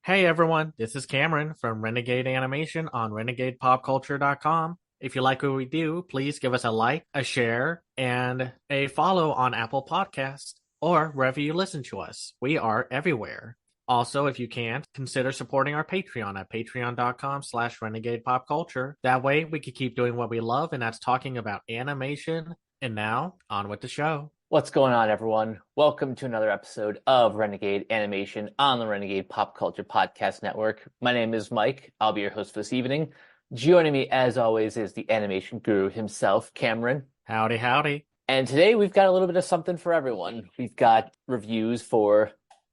Hey everyone, this is Cameron from Renegade Animation on renegadepopculture.com. If you like what we do, please give us a like, a share, and a follow on Apple Podcasts or wherever you listen to us. We are everywhere. Also, if you can, consider supporting our Patreon at patreon.com/renegadepopculture. That way we can keep doing what we love, and that's talking about animation. And now, on with the show. What's going on, everyone? Welcome to another episode of Renegade Animation on the Renegade Pop Culture Podcast Network. My name is Mike. I'll be your host for this evening. Joining me, as always, is the animation guru himself, Cameron. Howdy, howdy. And today we've got a little bit of something for everyone. We've got reviews for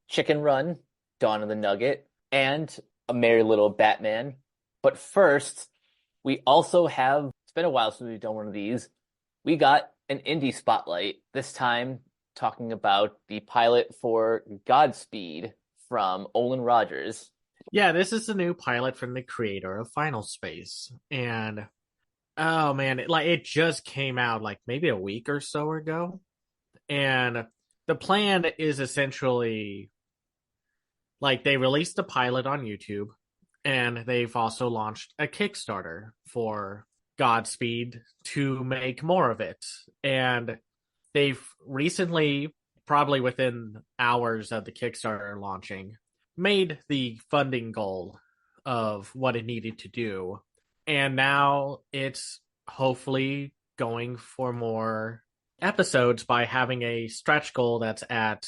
Chicken Run, Dawn of the Nugget, and A Merry Little Batman. But first, we also have, it's been a while since we've done one of these, we got an indie spotlight, this time talking about the pilot for Godspeed from Olen Rogers. Yeah, this is the new pilot from the creator of Final Space. And oh man, it just came out like maybe a week or so ago. And the plan is essentially like they released the pilot on YouTube and they've also launched a Kickstarter for Godspeed to make more of it. And they've recently, probably within hours of the Kickstarter launching, made the funding goal of what it needed to do. And now it's hopefully going for more episodes by having a stretch goal that's at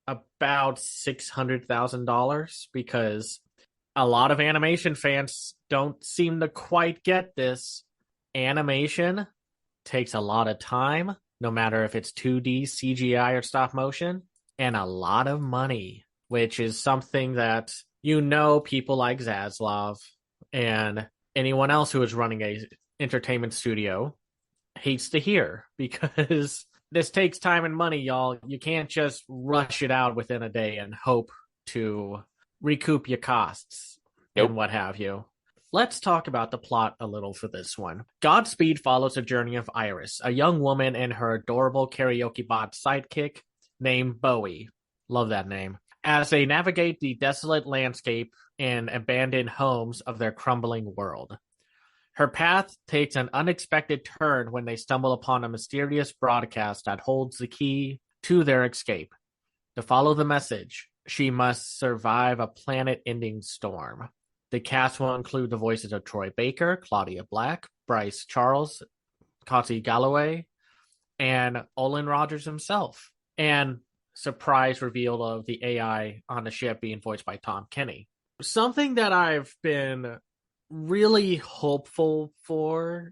about $600,000 because a lot of animation fans don't seem to quite get this. Animation takes a lot of time, no matter if it's 2D, CGI, or stop motion, and a lot of money, which is something that people like Zaslav and anyone else who is running a entertainment studio hates to hear because this takes time and money, y'all. You can't just rush it out within a day and hope to recoup your costs and what have you. Let's talk about the plot a little for this one. Godspeed follows the journey of Iris, a young woman and her adorable karaoke bot sidekick named Bowie. Love that name. As they navigate the desolate landscape and abandoned homes of their crumbling world. Her path takes an unexpected turn when they stumble upon a mysterious broadcast that holds the key to their escape. To follow the message, she must survive a planet-ending storm. The cast will include the voices of Troy Baker, Claudia Black, Bryce Charles, Kotzi Galloway, and Olen Rogers himself. And surprise reveal of the AI on the ship being voiced by Tom Kenny. Something that I've been really hopeful for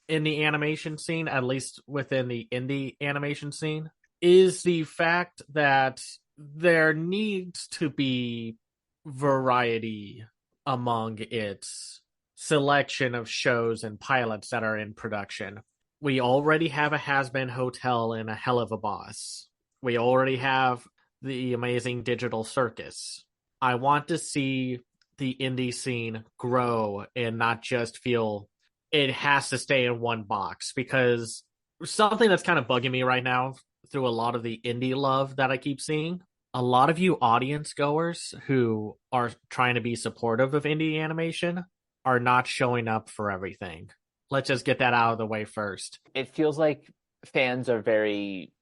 in the animation scene, at least within the indie animation scene, is the fact that there needs to be variety among its selection of shows and pilots that are in production. We already have a Has-Been Hotel and a Hell of a Boss. We already have the amazing Digital Circus. I want to see the indie scene grow and not just feel it has to stay in one box, because something that's kind of bugging me right now through a lot of the indie love that I keep seeing, a lot of you audience goers who are trying to be supportive of indie animation are not showing up for everything. Let's just get that out of the way first. It feels like fans are very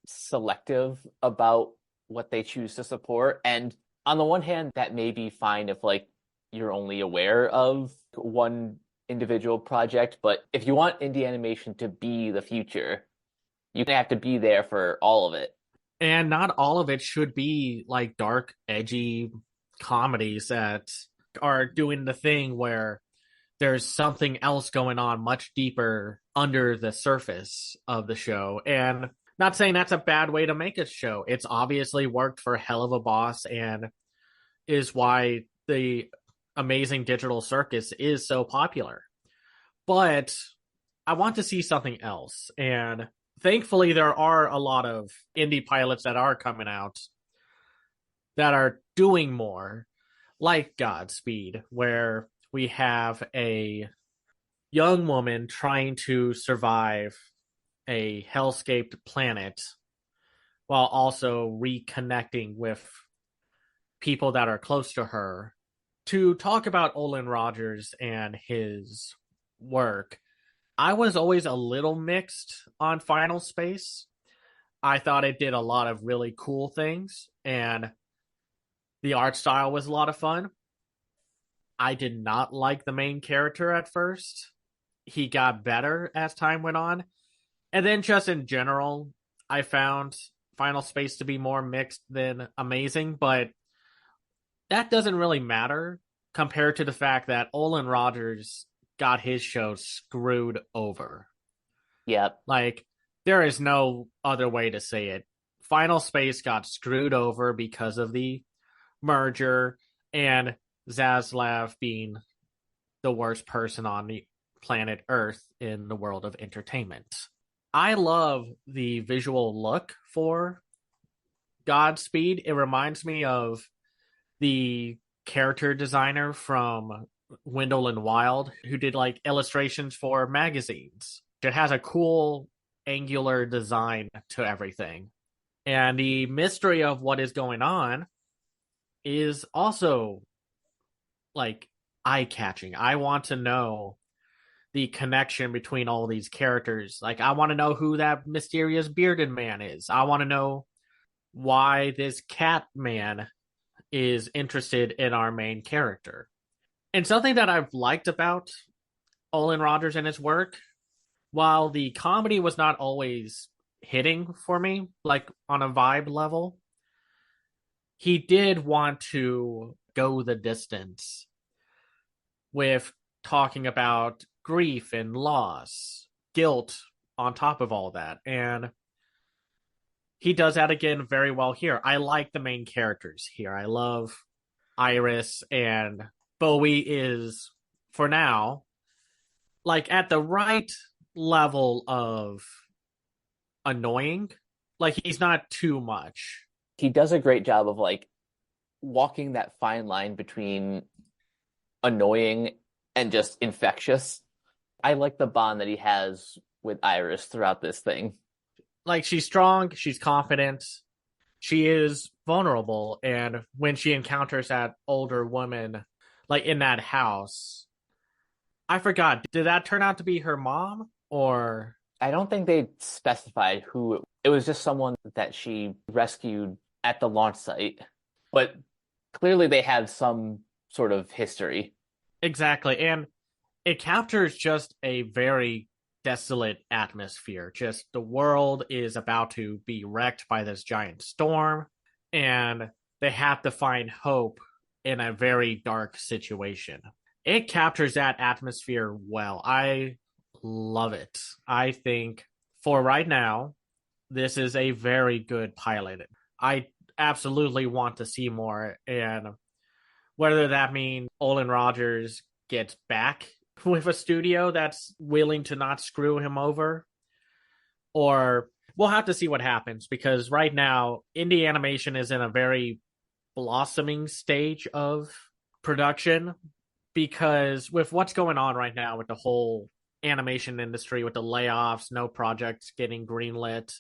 selective about what they choose to support. And on the one hand, that may be fine if you're only aware of one individual project. But if you want indie animation to be the future, you have to be there for all of it. And not all of it should be like dark, edgy comedies that are doing the thing where there's something else going on much deeper under the surface of the show. And not saying that's a bad way to make a show. It's obviously worked for Hell of a Boss and is why the amazing Digital Circus is so popular. But I want to see something else. And thankfully, there are a lot of indie pilots that are coming out that are doing more, like Godspeed, where we have a young woman trying to survive a hellscaped planet while also reconnecting with people that are close to her to talk about Olen Rogers and his work. I was always a little mixed on Final Space. I thought it did a lot of really cool things, and the art style was a lot of fun. I did not like the main character at first. He got better as time went on. And then, just in general, I found Final Space to be more mixed than amazing, but that doesn't really matter compared to the fact that Olen Rogers got his show screwed over. Yep. Like, there is no other way to say it. Final Space got screwed over because of the merger and Zaslav being the worst person on the planet Earth in the world of entertainment. I love the visual look for Godspeed. It reminds me of the character designer from Wendell and Wild who did like illustrations for magazines. It has a cool angular design to everything. And the mystery of what is going on is also like eye-catching. I want to know the connection between all these characters. Like, I want to know who that mysterious bearded man is. I want to know why this cat man is interested in our main character. And something that I've liked about Olen Rogers and his work, while the comedy was not always hitting for me, like on a vibe level, he did want to go the distance with talking about grief and loss, guilt on top of all that. And he does that again very well here. I like the main characters here. I love Iris, and Bowie is, for now, like at the right level of annoying. Like, he's not too much. He does a great job of like walking that fine line between annoying and just infectious. I like the bond that he has with Iris throughout this thing. Like, she's strong, she's confident, she is vulnerable, and when she encounters that older woman, like in that house, I forgot, did that turn out to be her mom? Or I don't think they specified who it was, just someone that she rescued at the launch site. But clearly they have some sort of history. exactly, and it captures just a very desolate atmosphere. Just the world is about to be wrecked by this giant storm, and they have to find hope in a very dark situation. It captures that atmosphere well. I love it. I think for right now, this is a very good pilot. I absolutely want to see more, and whether that means Olen Rogers gets back with a studio that's willing to not screw him over, or we'll have to see what happens, because right now indie animation is in a very blossoming stage of production, because with what's going on right now with the whole animation industry, with the layoffs, no projects getting greenlit,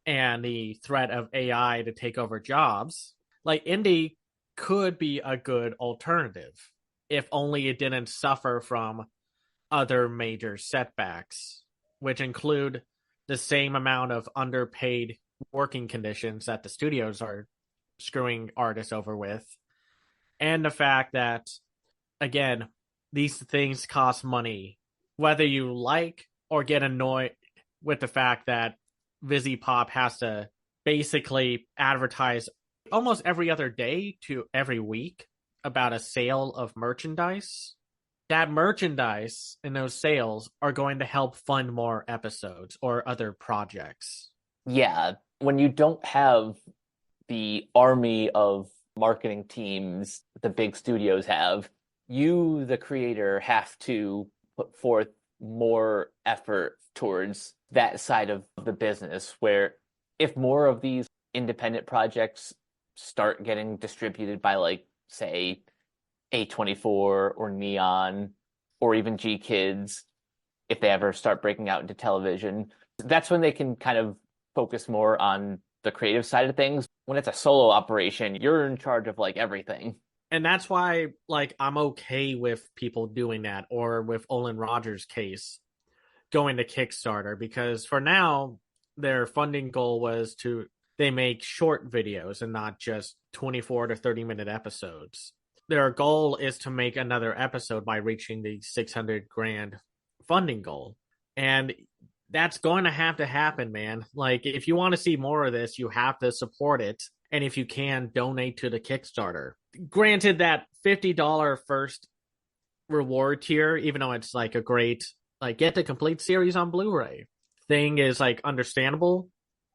and the threat of AI to take over jobs, like indie could be a good alternative if only it didn't suffer from other major setbacks, which include the same amount of underpaid working conditions that the studios are screwing artists over with, and the fact that, again, these things cost money, whether you like or get annoyed with the fact that VisiPop has to basically advertise almost every other day to every week about a sale of merchandise. That merchandise and those sales are going to help fund more episodes or other projects. Yeah, when you don't have the army of marketing teams the big studios have, you, the creator, have to put forth more effort towards that side of the business, where if more of these independent projects start getting distributed by, like, say, A24 or Neon or even G Kids, if they ever start breaking out into television, that's when they can kind of focus more on the creative side of things. When it's a solo operation, you're in charge of like everything. And that's why, like, I'm okay with people doing that, or with Olen Rogers' case, going to Kickstarter, because for now, their funding goal was to they make short videos and not just 24 to 30-minute episodes. Their goal is to make another episode by reaching the 600 grand funding goal. And that's going to happen, man. Like, if you want to see more of this, you have to support it. And if you can, donate to the Kickstarter. Granted, that $50 first reward tier, even though it's like a great, like, get the complete series on Blu-ray thing, is like understandable,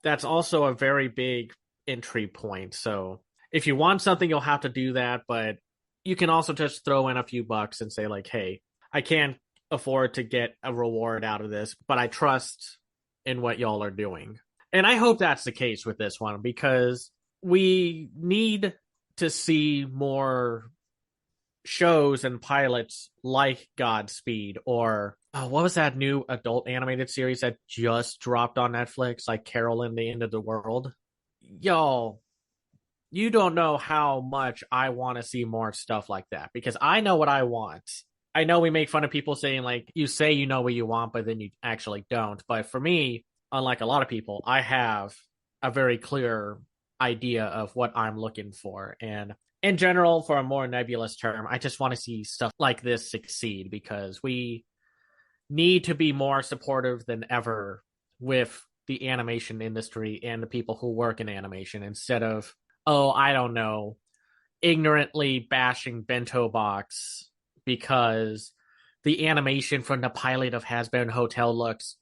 that's also a very big entry point. So if you want something, you'll have to do that, but you can also just throw in a few bucks and say, like, hey, I can't afford to get a reward out of this, but I trust in what y'all are doing. And I hope that's the case with this one, because we need to see more shows and pilots like Godspeed, or what was that new adult animated series that just dropped on Netflix, like Carol and the End of the World? Y'all, you don't know how much I want to see more stuff like that, because I know what I want. I know we make fun of people saying, like, you say you know what you want, but then you actually don't. But for me, unlike a lot of people, I have a very clear idea of what I'm looking for. And in general, for a more nebulous term, I just want to see stuff like this succeed, because we need to be more supportive than ever with the animation industry and the people who work in animation, instead of, oh, I don't know, ignorantly bashing Bento Box because the animation from the pilot of Has-Been Hotel looks,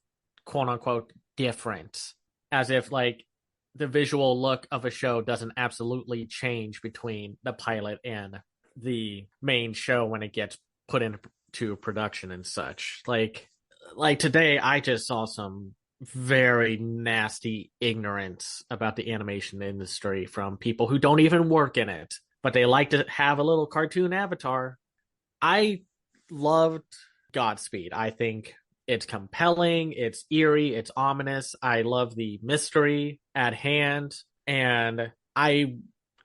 quote unquote, different. As if, like, the visual look of a show doesn't absolutely change between the pilot and the main show when it gets put into production and such. Like today, I just saw some very nasty ignorance about the animation industry from people who don't even work in it, but they like to have a little cartoon avatar. I loved Godspeed. I think it's compelling, it's eerie, it's ominous. I love the mystery at hand, and I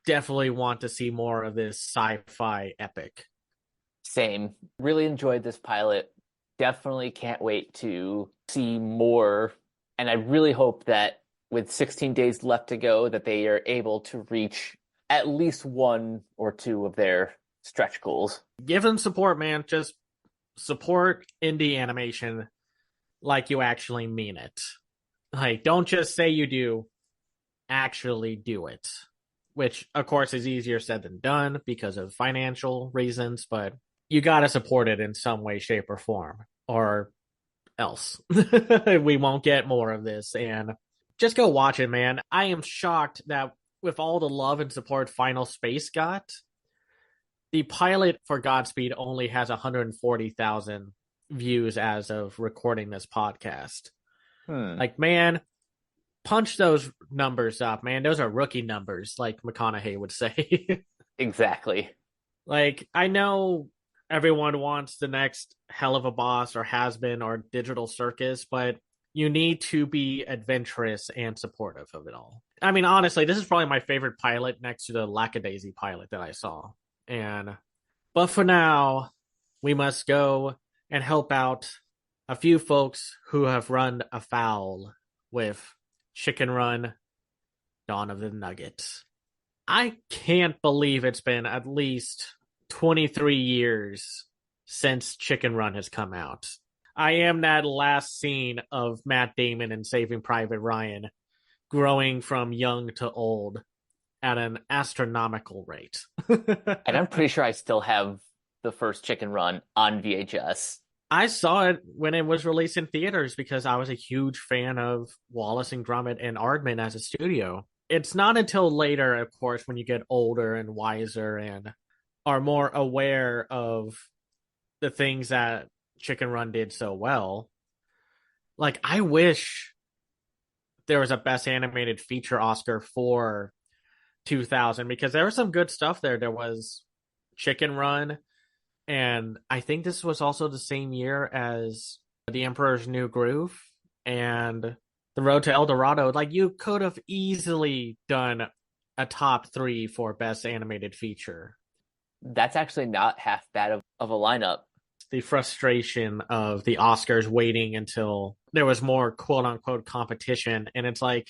definitely want to see more of this sci-fi epic. Same. Really enjoyed this pilot. Definitely can't wait to see more. And I really hope that with 16 days left to go, that they are able to reach at least one or two of their stretch goals. Give them support, man. Just support indie animation like you actually mean it. Like, don't just say you do, actually do it. Which, of course, is easier said than done because of financial reasons, but you gotta support it in some way, shape, or form, or else we won't get more of this. And just go watch it, man. I am shocked that with all the love and support Final Space got, the pilot for Godspeed only has 140,000 views as of recording this podcast. Like, man, punch those numbers up, man. Those are rookie numbers, like McConaughey would say. Exactly. Like, I know everyone wants the next Hell of a Boss or Has Been or Digital Circus, but you need to be adventurous and supportive of it all. I mean, honestly, this is probably my favorite pilot next to the Lackadaisy pilot that I saw. But for now, we must go and help out a few folks who have run afoul with Chicken Run, Dawn of the Nugget. I can't believe it's been at least 23 years since Chicken Run has come out. I am that last scene of Matt Damon in Saving Private Ryan, growing from young to old at an astronomical rate. And I'm pretty sure I still have the first Chicken Run on VHS. I saw it when it was released in theaters because I was a huge fan of Wallace and Gromit and Aardman as a studio. It's not until later, of course, when you get older and wiser and are more aware of the things that Chicken Run did so well. Like, I wish there was a Best Animated Feature Oscar for 2000, because there was some good stuff there. There was Chicken Run, and I think this was also the same year as The Emperor's New Groove and The Road to El Dorado, like you could have easily done a top three for best animated feature. That's actually not half bad of a lineup. The frustration of the Oscars waiting until there was more quote unquote competition. And it's like,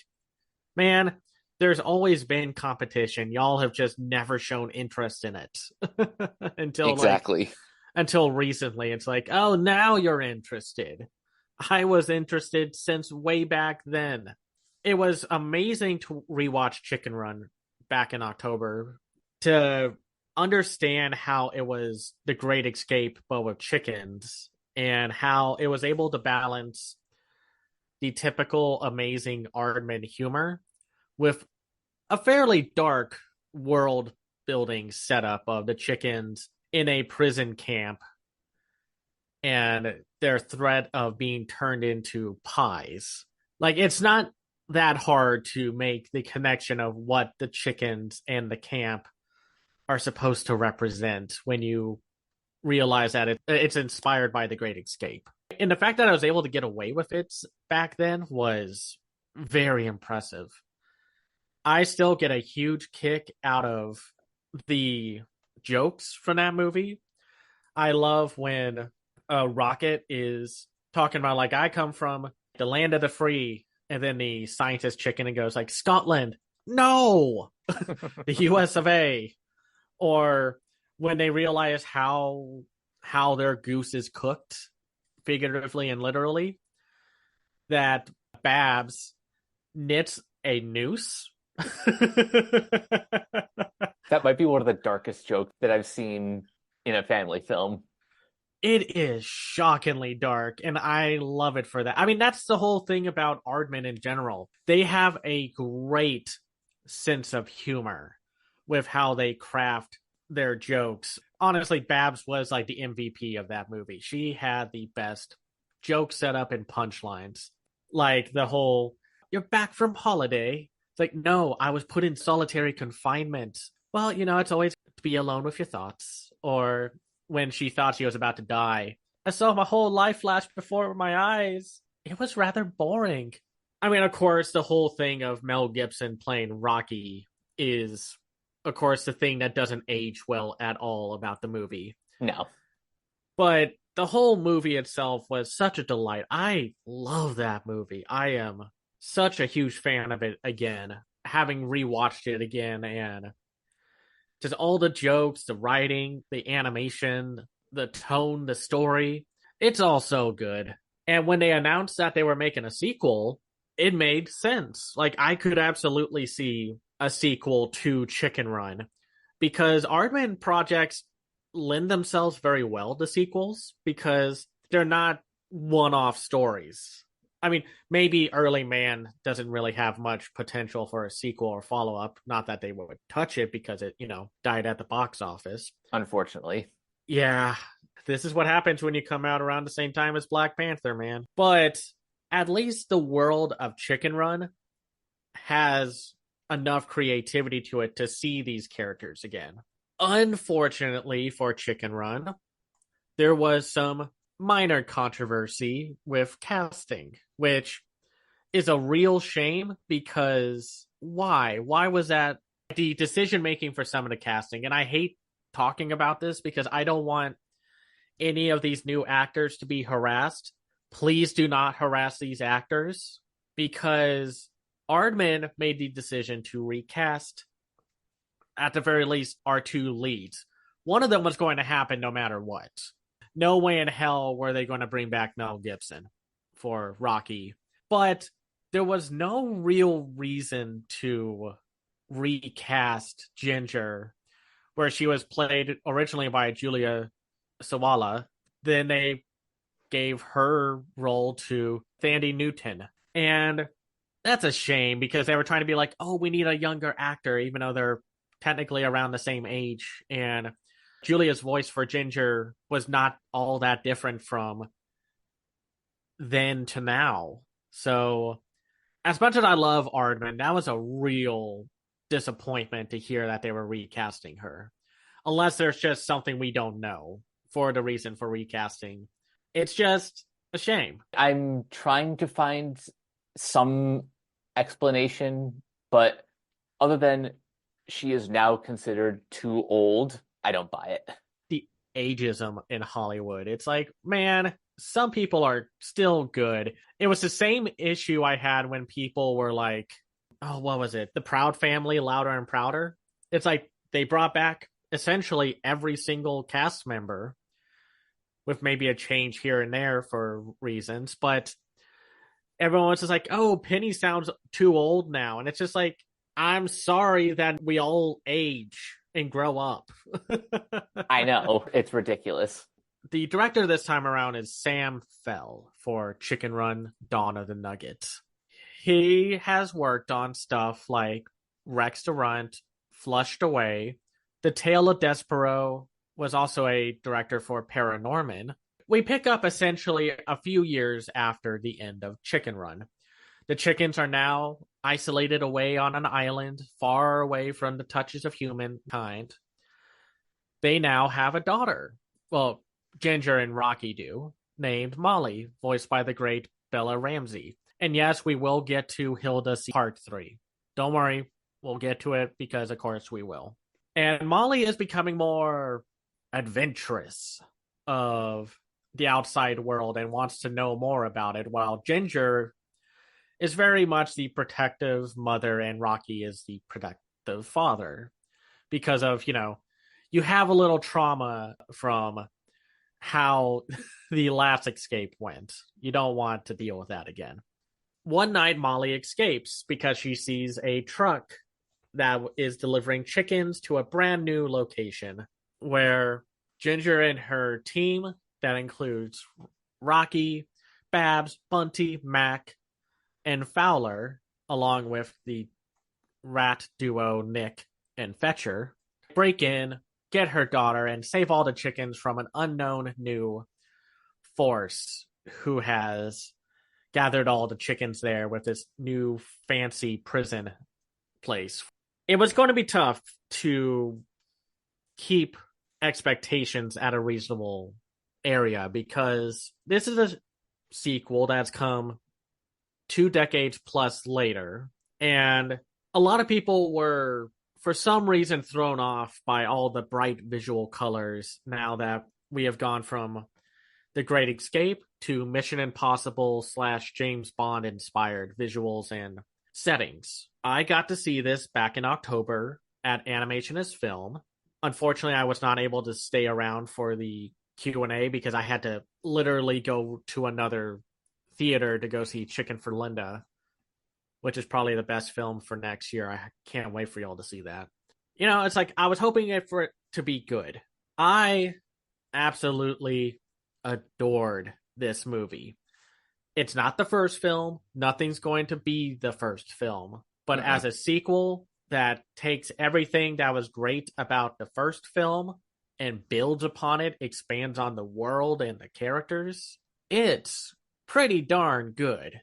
man, there's always been competition. Y'all have just never shown interest in it until Exactly. until recently. It's like, oh, now you're interested. I was interested since way back then. It was amazing to rewatch Chicken Run back in October to understand how it was the great escape, but with chickens, and how it was able to balance the typical amazing Aardman humor with a fairly dark world building setup of the chickens in a prison camp and their threat of being turned into pies. Like, it's not that hard to make the connection of what the chickens and the camp are supposed to represent when you realize that it's inspired by The Great Escape. And the fact that I was able to get away with it back then was very impressive. I still get a huge kick out of the jokes from that movie. I love when Rocket is talking about, like, I come from the land of the free, and then the scientist chicken and goes like, Scotland, no, the US of A. Or when they realize how their goose is cooked, figuratively and literally, that Babs knits a noose. That might be one of the darkest jokes that I've seen in a family film. It is shockingly dark, and I love it for that. I mean, that's the whole thing about Aardman in general. They have a great sense of humor with how they craft their jokes. Honestly, Babs was like the MVP of that movie. She had the best joke setup and punchlines. Like the whole, you're back from holiday. It's like, no, I was put in solitary confinement. Well, it's always to be alone with your thoughts. Or when she thought she was about to die, I saw my whole life flash before my eyes. It was rather boring. I mean, of course, the whole thing of Mel Gibson playing Rocky is, of course, the thing that doesn't age well at all about the movie. No. But the whole movie itself was such a delight. I love that movie. I am such a huge fan of it again, having rewatched it again, and just all the jokes, the writing, the animation, the tone, the story. It's all so good. And when they announced that they were making a sequel, it made sense. Like, I could absolutely see a sequel to Chicken Run, because Aardman projects lend themselves very well to sequels because they're not one-off stories. I mean, maybe Early Man doesn't really have much potential for a sequel or follow-up. Not that they would touch it because it, died at the box office. Unfortunately. Yeah, this is what happens when you come out around the same time as Black Panther, man. But at least the world of Chicken Run has enough creativity to it to see these characters again. Unfortunately for Chicken Run, there was some minor controversy with casting, which is a real shame because why? Why was that the decision making for some of the casting? And I hate talking about this because I don't want any of these new actors to be harassed. Please do not harass these actors, because Aardman made the decision to recast, at the very least, our two leads. One of them was going to happen no matter what. No way in hell were they going to bring back Mel Gibson for Rocky. But there was no real reason to recast Ginger, where she was played originally by Julia Sawala. Then they gave her role to Thandie Newton. And that's a shame because they were trying to be like, oh, we need a younger actor, even though they're technically around the same age. And Julia's voice for Ginger was not all that different from then to now. So as much as I love Aardman, that was a real disappointment to hear that they were recasting her. Unless there's just something we don't know for the reason for recasting. It's just a shame. I'm trying to find some explanation, but other than she is now considered too old, I don't buy it. The ageism in Hollywood. It's like, man, some people are still good. It was the same issue I had when people were like, oh, what was it? The Proud Family, Louder and Prouder. It's like they brought back essentially every single cast member with maybe a change here and there for reasons, but everyone was just like, oh, Penny sounds too old now. And it's just like, I'm sorry that we all age and grow up. I know, it's ridiculous. The director this time around is Sam Fell for Chicken Run, Dawn of the Nugget. He has worked on stuff like Restaurant, Flushed Away. The Tale of Despero was also a director for Paranorman. We pick up essentially a few years after the end of Chicken Run. The chickens are now isolated away on an island, far away from the touches of humankind. They now have a daughter. Well, Ginger and Rocky do, named Molly, voiced by the great Bella Ramsey. And yes, we will get to Hilda Part 3. Don't worry, we'll get to it because, of course, we will. And Molly is becoming more adventurous of the outside world and wants to know more about it, while Ginger is very much the protective mother and Rocky is the protective father because of, you have a little trauma from how the last escape went. You don't want to deal with that again. One night, Molly escapes because she sees a truck that is delivering chickens to a brand new location where Ginger and her team, that includes Rocky, Babs, Bunty, Mac, and Fowler, along with the rat duo Nick and Fetcher, break in, get her daughter, and save all the chickens from an unknown new force who has gathered all the chickens there with this new fancy prison place. It was going to be tough to keep expectations at a reasonable area because this is a sequel that's come 2 decades plus later, and a lot of people were for some reason thrown off by all the bright visual colors now that we have gone from The Great Escape to Mission Impossible / James Bond inspired visuals and settings. I got to see this back in October at Animation is Film. Unfortunately, I was not able to stay around for the Q&A because I had to literally go to another theater to go see Chicken for Linda, which is probably the best film for next year. I can't wait for y'all to see that. It's like I was hoping for it to be good. I absolutely adored this movie. It's not the first film. Nothing's going to be the first film. But as a sequel that takes everything that was great about the first film and builds upon it, expands on the world and the characters, it's pretty darn good.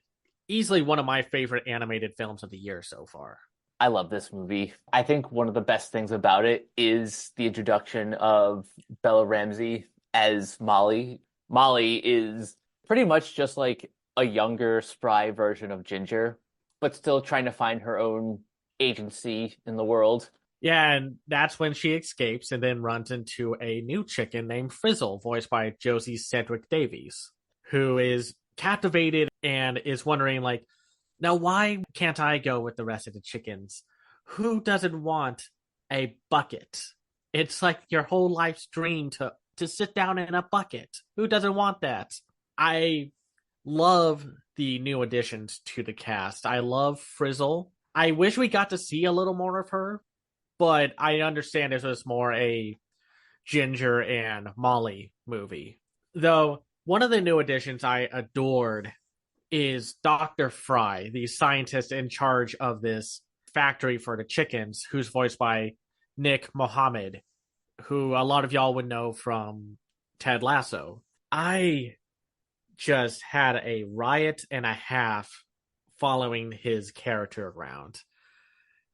Easily one of my favorite animated films of the year so far. I love this movie. I think one of the best things about it is the introduction of Bella Ramsey as Molly. Molly is pretty much just like a younger, spry version of Ginger, but still trying to find her own agency in the world. Yeah, and that's when she escapes and then runs into a new chicken named Frizzle, voiced by Josie Cedric Davies, who is captivated and is wondering, like, now why can't I go with the rest of the chickens? Who doesn't want a bucket? It's like your whole life's dream to sit down in a bucket. Who doesn't want that? I love the new additions to the cast. I love Frizzle. I wish we got to see a little more of her, but I understand this was more a Ginger and Molly movie. Though one of the new additions I adored is Dr. Fry, the scientist in charge of this factory for the chickens, who's voiced by Nick Mohammed, who a lot of y'all would know from Ted Lasso. I just had a riot and a half following his character around.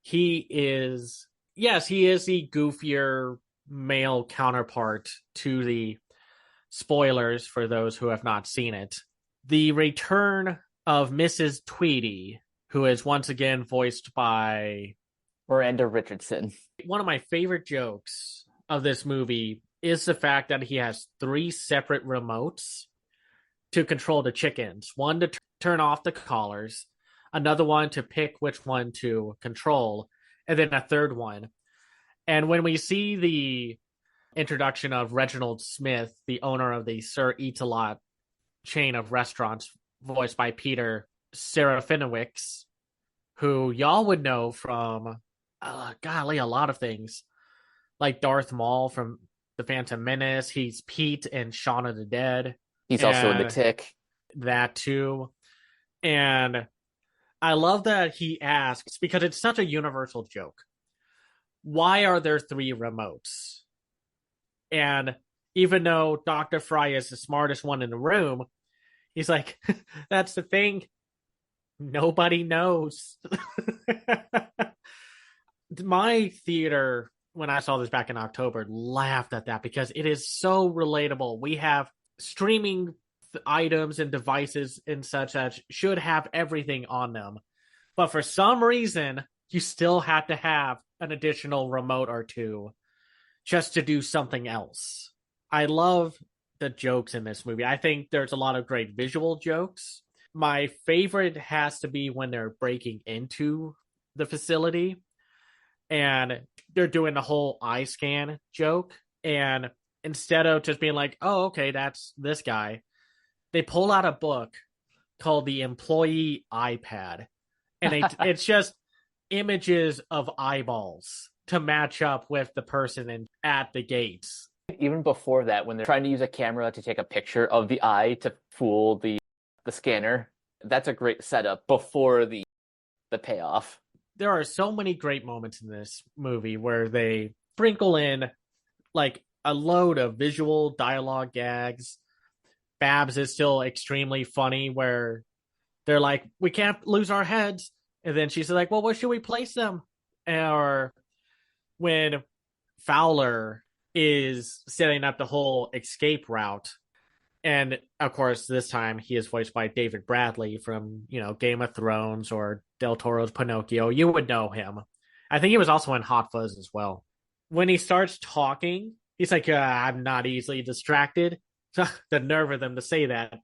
He is the goofier male counterpart to the spoilers for those who have not seen it. The return of Mrs. Tweedy, who is once again voiced by Miranda Richardson. one of my favorite jokes of this movie is the fact that he has three separate remotes to control the chickens. One to turn off the collars, another one to pick which one to control, and then a third one. And when we see the introduction of Reginald Smith, the owner of the Sir Eat-A-Lot chain of restaurants, voiced by Peter Serafinowicz, who y'all would know from, golly, a lot of things. Like Darth Maul from The Phantom Menace. He's Pete in Shaun of the Dead. He's also in The Tick. That too. And I love that he asks, because it's such a universal joke, why are there three remotes? And even though Dr. Fry is the smartest one in the room, he's like, that's the thing. Nobody knows. My theater, when I saw this back in October, laughed at that because it is so relatable. We have streaming items and devices and such that should have everything on them. But for some reason, you still have to have an additional remote or two just to do something else. I love the jokes in this movie. I think there's a lot of great visual jokes. My favorite has to be when they're breaking into the facility and they're doing the whole eye scan joke. And instead of just being like, oh, okay, that's this guy, they pull out a book called The Employee iPad. And it's just images of eyeballs to match up with the person at the gates. Even before that, when they're trying to use a camera to take a picture of the eye to fool the scanner, that's a great setup before the payoff. There are so many great moments in this movie where they sprinkle in like a load of visual dialogue gags. Babs is still extremely funny where they're like, we can't lose our heads. And then she's like, well, where should we place them? Or when Fowler is setting up the whole escape route. And of course, this time he is voiced by David Bradley from, Game of Thrones or Del Toro's Pinocchio. You would know him. I think he was also in Hot Fuzz as well. When he starts talking, he's like, I'm not easily distracted. The nerve of them to say that.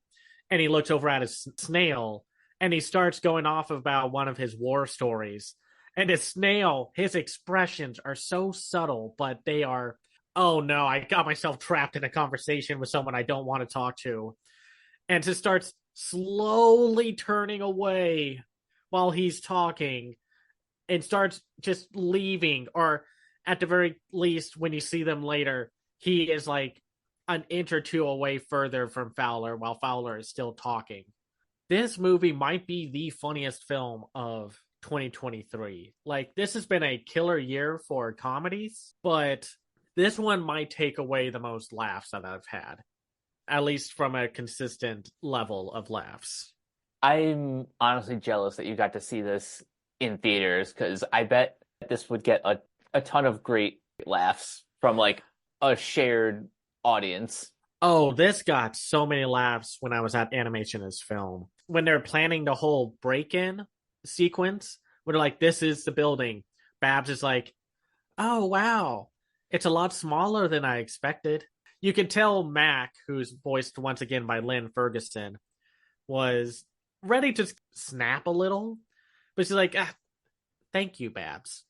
And he looks over at his snail and he starts going off about one of his war stories. And his snail, his expressions are so subtle, but they are, oh no, I got myself trapped in a conversation with someone I don't want to talk to. And just starts slowly turning away while he's talking and starts just leaving. Or at the very least, when you see them later, he is like an inch or two away further from Fowler while Fowler is still talking. This movie might be the funniest film of 2023. Like, this has been a killer year for comedies, but this one might take away the most laughs that I've had, at least from a consistent level of laughs. I'm honestly jealous that you got to see this in theaters because I bet this would get a ton of great laughs from like a shared audience. Oh, this got so many laughs when I was at Animation as Film. When they're planning the whole break-in sequence, where they're like, this is the building. Babs is like, oh, wow. It's a lot smaller than I expected. You can tell Mac, who's voiced once again by Lynn Ferguson, was ready to snap a little. But she's like, thank you, Babs.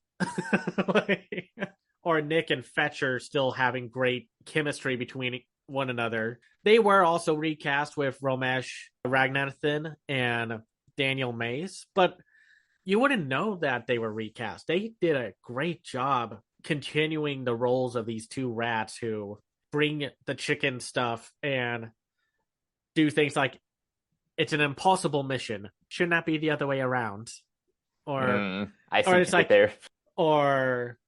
Or Nick and Fetcher still having great chemistry between one another. They were also recast with Romesh Raghunathan and Daniel Mays, but you wouldn't know that they were recast. They did a great job continuing the roles of these two rats who bring the chicken stuff and do things like, it's an impossible mission. Shouldn't that be the other way around? Or it's like there. Or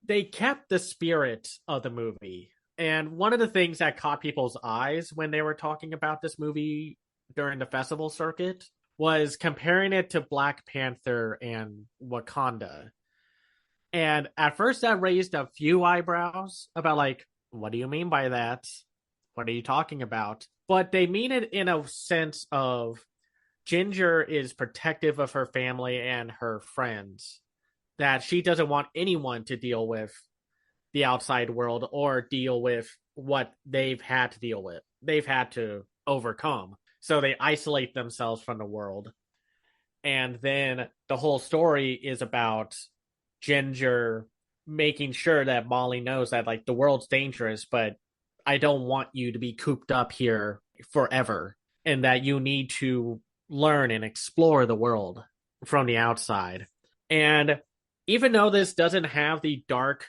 they kept the spirit of the movie. And one of the things that caught people's eyes when they were talking about this movie during the festival circuit was comparing it to Black Panther and Wakanda. And at first that raised a few eyebrows about like, what do you mean by that? What are you talking about? But they mean it in a sense of Ginger is protective of her family and her friends, that she doesn't want anyone to deal with the outside world or deal with what they've had to deal with. They've had to overcome. So they isolate themselves from the world. And then the whole story is about Ginger making sure that Molly knows that like the world's dangerous, but I don't want you to be cooped up here forever, and that you need to learn and explore the world from the outside. And even though this doesn't have the dark,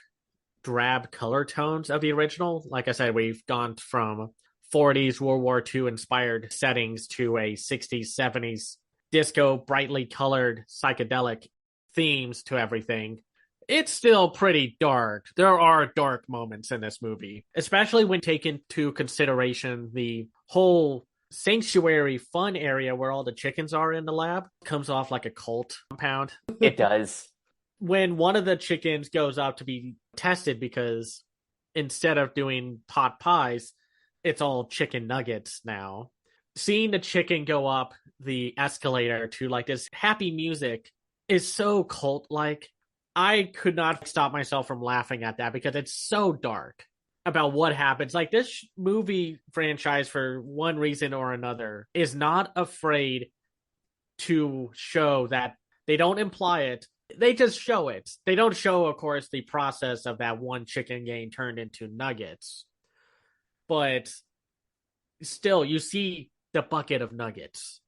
drab color tones of the original, like I said, we've gone from 40s World War II inspired settings to a 60s, 70s disco, brightly colored psychedelic themes to everything. It's still pretty dark. There are dark moments in this movie, especially when taken into consideration the whole sanctuary fun area where all the chickens are in the lab. Comes off like a cult compound. It does. When one of the chickens goes up to be tested, because instead of doing pot pies, it's all chicken nuggets now. Seeing the chicken go up the escalator to like this happy music is so cult like. I could not stop myself from laughing at that because it's so dark about what happens. Like, this movie franchise, for one reason or another, is not afraid to show that. They don't imply it. They just show it. They don't show, of course, the process of that one chicken getting turned into nuggets. But still, you see the bucket of nuggets.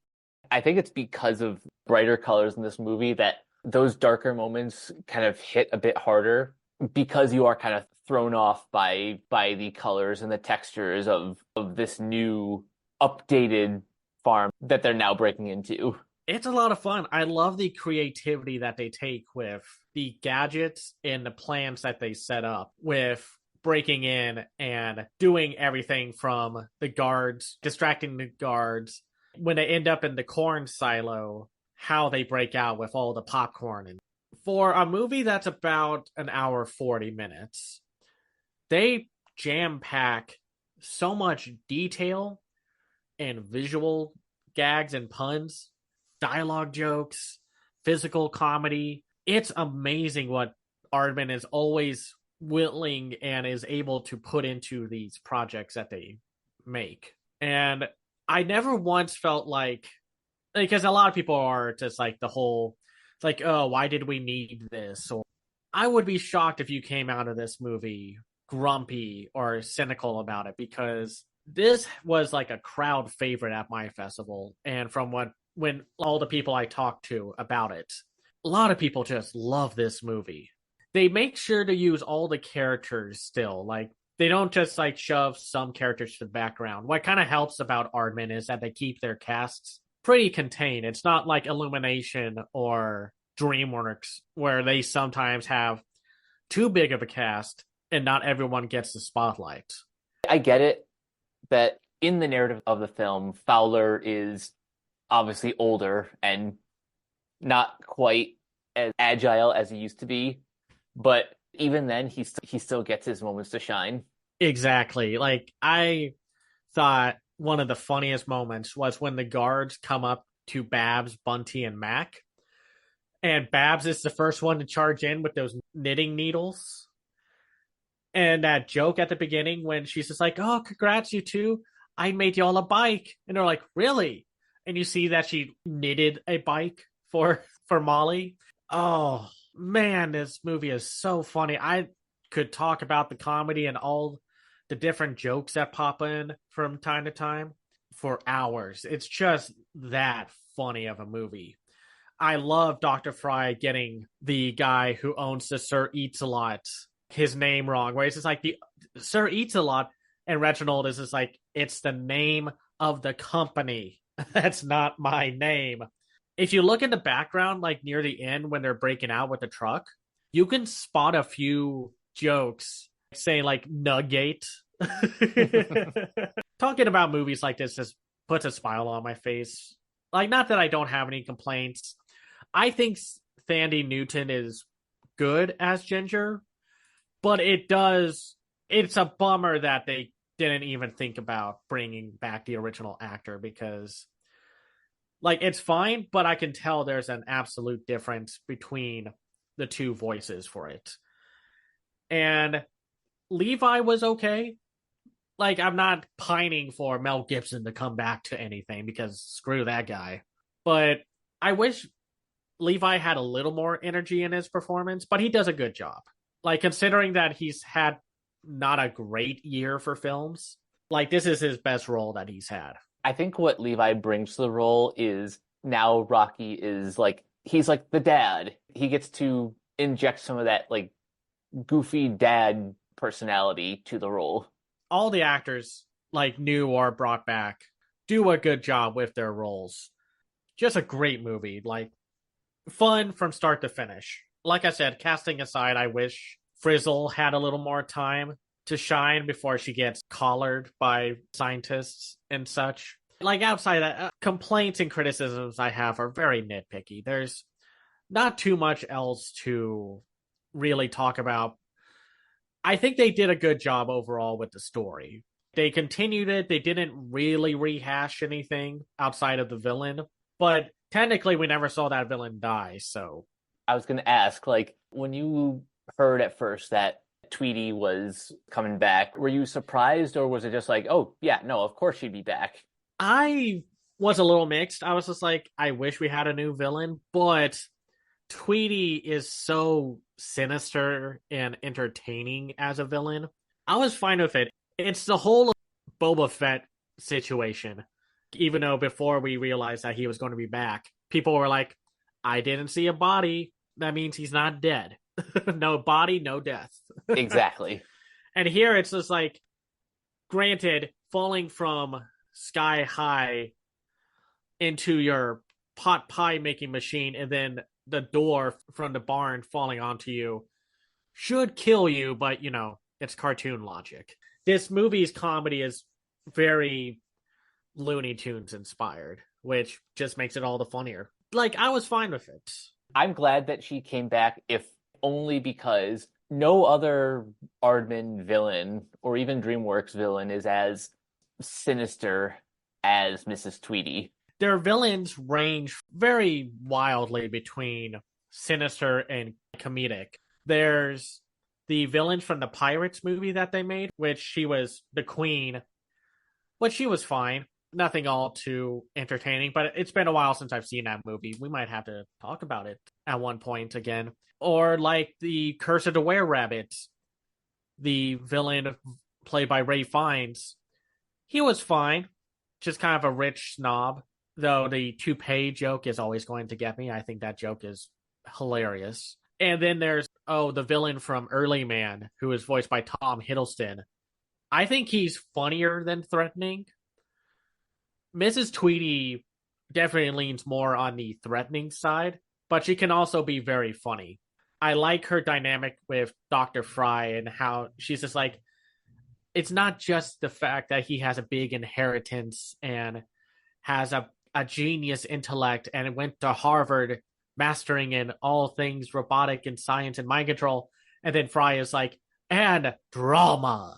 I think it's because of brighter colors in this movie that those darker moments kind of hit a bit harder, because you are kind of thrown off by the colors and the textures of this new updated farm that they're now breaking into. It's a lot of fun. I love the creativity that they take with the gadgets and the plans that they set up with breaking in and doing everything from the guards, distracting the guards. When they end up in the corn silo, how they break out with all the popcorn. And for a movie that's about an hour 40 minutes, they jam pack so much detail and visual gags and puns, dialogue jokes, physical comedy. It's amazing what Aardman is always willing and is able to put into these projects that they make. And I never once felt like, because a lot of people are just like the whole, it's like, oh, why did we need this? Or I would be shocked if you came out of this movie grumpy or cynical about it, because this was like a crowd favorite at my festival. And from when all the people I talked to about it, a lot of people just love this movie. They make sure to use all the characters still. Like, they don't just like shove some characters to the background. What kind of helps about Aardman is that they keep their casts pretty contained. It's not like Illumination or DreamWorks, where they sometimes have too big of a cast and not everyone gets the spotlight. I get it that in the narrative of the film, Fowler is obviously older and not quite as agile as he used to be, but even then, he still gets his moments to shine. Exactly. Like, I thought one of the funniest moments was when the guards come up to Babs, Bunty, and Mac. And Babs is the first one to charge in with those knitting needles. And that joke at the beginning when she's just like, oh, congrats, you two. I made y'all a bike. And they're like, really? And you see that she knitted a bike for Molly. Oh, man, this movie is so funny. I could talk about the comedy and all the different jokes that pop in from time to time for hours. It's just that funny of a movie. I love Dr. Fry getting the guy who owns the Sir Eats a Lot his name wrong, where it's just like the Sir Eats a Lot, and Reginald is just like, it's the name of the company. That's not my name. If you look in the background, like near the end when they're breaking out with the truck, you can spot a few jokes saying like Nugget. Talking about movies like this just puts a smile on my face. Like, not that I don't have any complaints. I think Thandie Newton is good as Ginger, but it's a bummer that they didn't even think about bringing back the original actor, because Like, it's fine, but I can tell there's an absolute difference between the two voices for it. And Levi was okay. Like, I'm not pining for Mel Gibson to come back to anything because screw that guy. But I wish Levi had a little more energy in his performance, but he does a good job. Like, considering that he's had not a great year for films, like, this is his best role that he's had. I think what Levi brings to the role is now Rocky is like he's like the dad. He gets to inject some of that like goofy dad personality to the role. All the actors, like new or brought back, do a good job with their roles. Just a great movie. Like, fun from start to finish. Like I said, casting aside, I wish Frizzle had a little more time to shine before she gets collared by scientists and such. Like, outside that, complaints and criticisms I have are very nitpicky. There's not too much else to really talk about. I think they did a good job overall with the story. They continued it. They didn't really rehash anything outside of the villain, but technically we never saw that villain die, so. I was going to ask, like, when you heard at first that Tweety was coming back, were you surprised or was it just like, oh, yeah, no, of course she'd be back? I was a little mixed. I was just like, I wish we had a new villain, but Tweety is so sinister and entertaining as a villain. I was fine with it. It's the whole Boba Fett situation. Even though before we realized that he was going to be back, people were like, I didn't see a body. That means he's not dead. No body, no death. Exactly. And here it's just like, granted, falling from sky high into your pot pie making machine and then the door from the barn falling onto you should kill you, but it's cartoon logic. This movie's comedy is very Looney Tunes inspired, which just makes it all the funnier. Like, I was fine with it. I'm glad that she came back, if only because no other Aardman villain or even DreamWorks villain is as sinister as Mrs. Tweety. Their villains range very wildly between sinister and comedic. There's the villain from the Pirates movie that they made, which she was the queen, which she was fine. Nothing all too entertaining, but it's been a while since I've seen that movie. We might have to talk about it at one point again. Or like the Curse of the Were-Rabbit, the villain played by Ray Fiennes. He was fine, just kind of a rich snob, though the toupee joke is always going to get me. I think that joke is hilarious. And then there's, the villain from Early Man, who is voiced by Tom Hiddleston. I think he's funnier than threatening. Mrs. Tweety definitely leans more on the threatening side, but she can also be very funny. I like her dynamic with Dr. Fry and how she's just like, it's not just the fact that he has a big inheritance and has a genius intellect and went to Harvard mastering in all things robotic and science and mind control. And then Fry is like, and drama.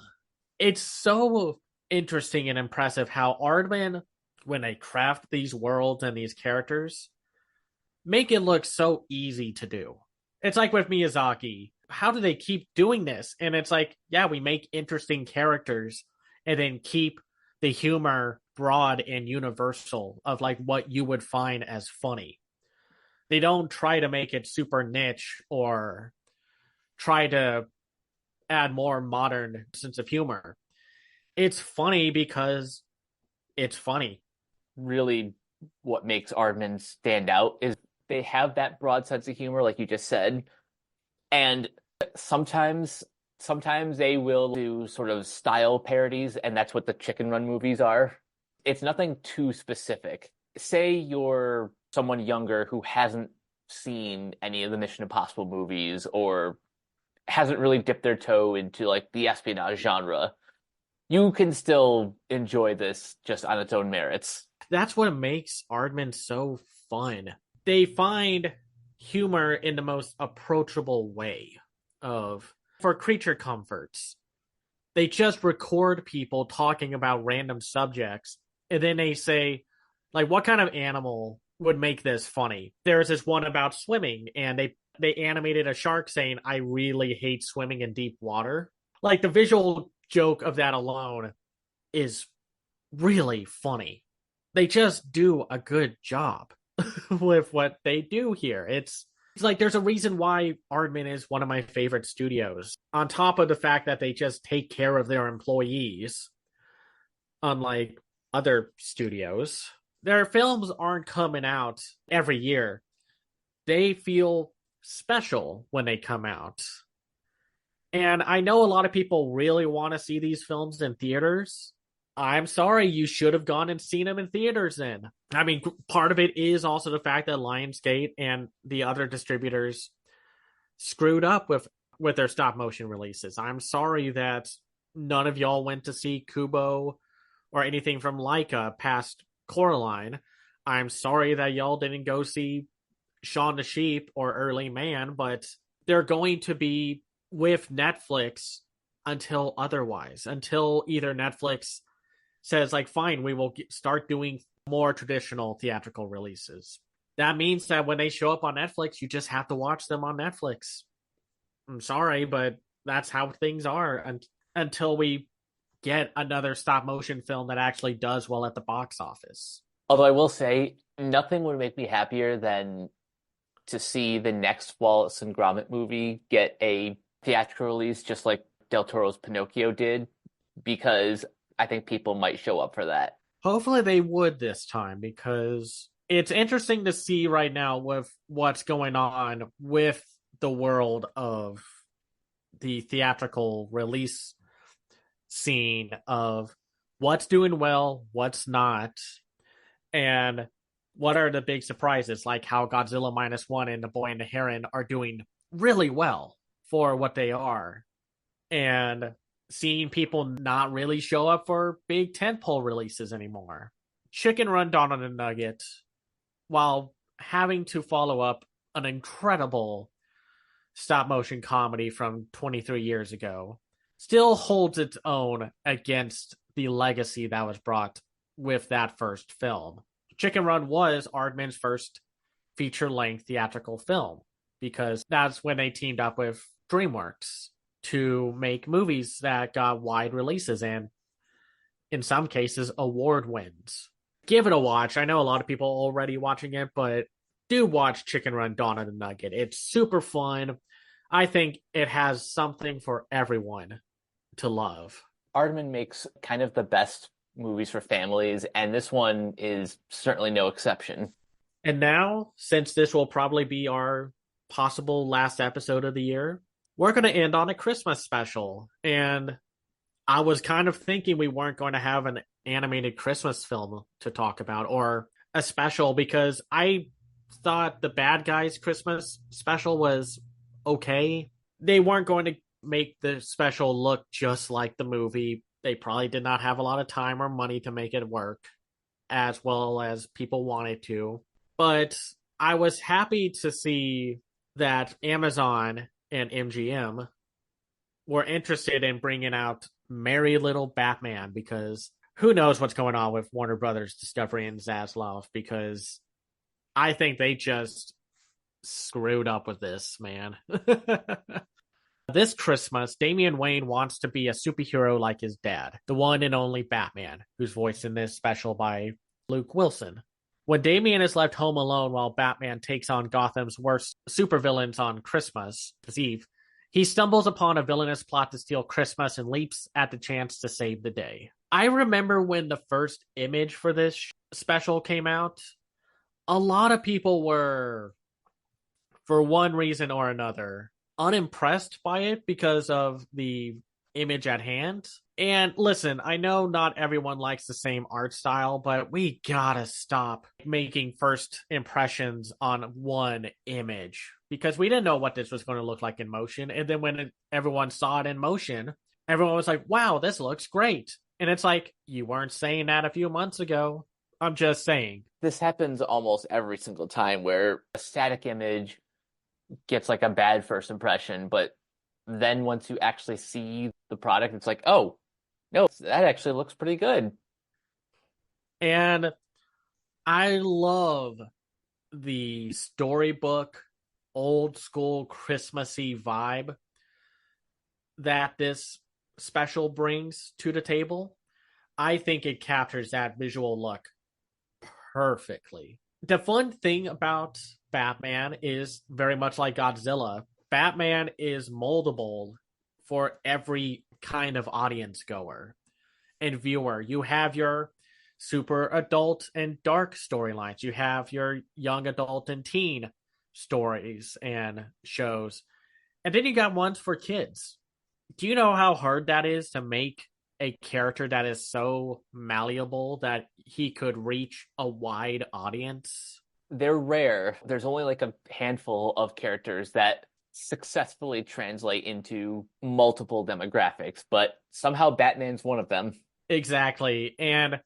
It's so interesting and impressive how Aardman, when they craft these worlds and these characters, make it look so easy to do. It's like with Miyazaki. How do they keep doing this? And it's like, yeah, we make interesting characters and then keep the humor broad and universal of like what you would find as funny. They don't try to make it super niche or try to add more modern sense of humor. It's funny because it's funny. Really, what makes Aardman stand out is they have that broad sense of humor, like you just said, and sometimes they will do sort of style parodies, and that's what the Chicken Run movies are. It's nothing too specific. Say you're someone younger who hasn't seen any of the Mission Impossible movies or hasn't really dipped their toe into like the espionage genre. You can still enjoy this just on its own merits. That's what makes Aardman so fun. They find humor in the most approachable way for creature comforts. They just record people talking about random subjects, and then they say, Like, what kind of animal would make this funny? There's this one about swimming, and they animated a shark saying, "I really hate swimming in deep water." Like, the visual joke of that alone is really funny. They just do a good job with what they do here. It's like there's a reason why Aardman is one of my favorite studios. On top of the fact that they just take care of their employees, unlike other studios, their films aren't coming out every year. They feel special when they come out. And I know a lot of people really want to see these films in theaters. I'm sorry, you should have gone and seen them in theaters then. I mean, part of it is also the fact that Lionsgate and the other distributors screwed up with their stop motion releases. I'm sorry that none of y'all went to see Kubo or anything from Leica past Coraline. I'm sorry that y'all didn't go see Shaun the Sheep or Early Man, but they're going to be with Netflix until otherwise, until either Netflix says, like, fine, we will start doing more traditional theatrical releases. That means that when they show up on Netflix, you just have to watch them on Netflix. I'm sorry, but that's how things are until we get another stop motion film that actually does well at the box office. Although I will say, nothing would make me happier than to see the next Wallace and Gromit movie get a theatrical release, just like Del Toro's Pinocchio did, because I think people might show up for that. Hopefully they would this time, because it's interesting to see right now with what's going on with the world of the theatrical release scene, of what's doing well, what's not, and what are the big surprises, like how Godzilla Minus One and The Boy and the Heron are doing really well for what they are, and seeing people not really show up for big tentpole releases anymore. Chicken Run Dawn on the Nugget, while having to follow up an incredible stop motion comedy from 23 years ago, still holds its own against the legacy that was brought with that first film. Chicken Run was Aardman's first feature-length theatrical film, because that's when they teamed up with DreamWorks to make movies that got wide releases and, in some cases, award wins. Give it a watch. I know a lot of people are already watching it, but do watch Chicken Run Dawn of the Nugget. It's super fun. I think it has something for everyone to love. Aardman makes kind of the best movies for families, and this one is certainly no exception. And now, since this will probably be our possible last episode of the year, we're going to end on a Christmas special. And I was kind of thinking we weren't going to have an animated Christmas film to talk about, or a special, because I thought the Bad Guys Christmas special was okay. They weren't going to make the special look just like the movie. They probably did not have a lot of time or money to make it work as well as people wanted to. But I was happy to see that Amazon and MGM were interested in bringing out Merry Little Batman, because who knows what's going on with Warner Brothers Discovery and Zaslav, because I think they just screwed up with this, man. This Christmas, Damian Wayne wants to be a superhero like his dad, the one and only Batman, who's voiced in this special by Luke Wilson. When Damian is left home alone while Batman takes on Gotham's worst supervillains on Christmas Eve, he stumbles upon a villainous plot to steal Christmas and leaps at the chance to save the day. I remember when the first image for this special came out, a lot of people were, for one reason or another, unimpressed by it because of the image at hand. And listen, I know not everyone likes the same art style, but we gotta stop making first impressions on one image, because we didn't know what this was going to look like in motion. And then when everyone saw it in motion, everyone was like, wow, this looks great. And it's like, you weren't saying that a few months ago. I'm just saying. This happens almost every single time, where a static image gets like a bad first impression, but then once you actually see the product, it's like, oh, no, that actually looks pretty good. And I love the storybook, old school Christmassy vibe that this special brings to the table. I think it captures that visual look perfectly. The fun thing about Batman is very much like Godzilla. Batman is moldable for every kind of audience goer and viewer. You have your super adult and dark storylines. You have your young adult and teen stories and shows. And then you got ones for kids. Do you know how hard that is to make a character that is so malleable that he could reach a wide audience? They're rare. There's only like a handful of characters that successfully translate into multiple demographics, but somehow Batman's one of them. Exactly. And